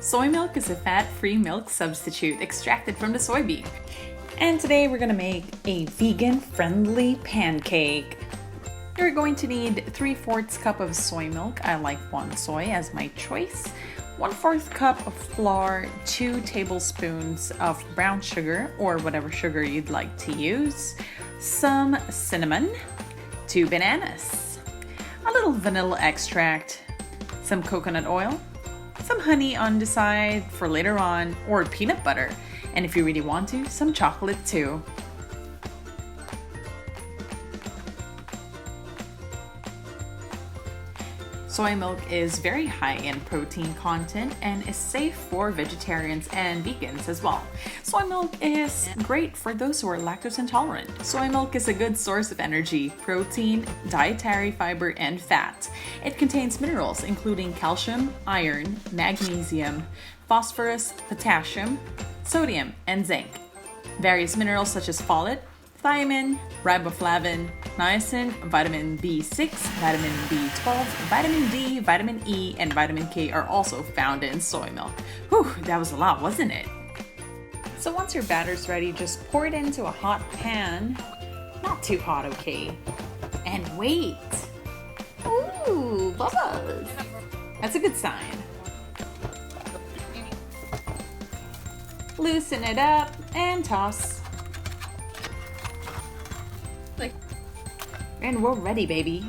Soy milk is a fat-free milk substitute extracted from the soybean. And today we're gonna make a vegan-friendly pancake. You're going to need 3/4 cup of soy milk. I like Bonsoy as my choice. 1/4 cup of flour, 2 tablespoons of brown sugar or whatever sugar you'd like to use, some cinnamon, 2 bananas, a little vanilla extract, some coconut oil, some honey on the side for later on, or peanut butter, and if you really want to, some chocolate too. Soy milk is very high in protein content and is safe for vegetarians and vegans as well. Soy milk is great for those who are lactose intolerant. Soy milk is a good source of energy, protein, dietary fiber, and fat. It contains minerals including calcium, iron, magnesium, phosphorus, potassium, sodium, and zinc. Various minerals such as folate, thiamine, riboflavin, niacin, vitamin B6, vitamin B12, vitamin D, vitamin E, and vitamin K are also found in soy milk. Whew, that was a lot, wasn't it? So once your batter's ready, just pour it into a hot pan. Not too hot, okay? And wait. Ooh, bubbles. That's a good sign. Loosen it up and toss. And we're ready, baby.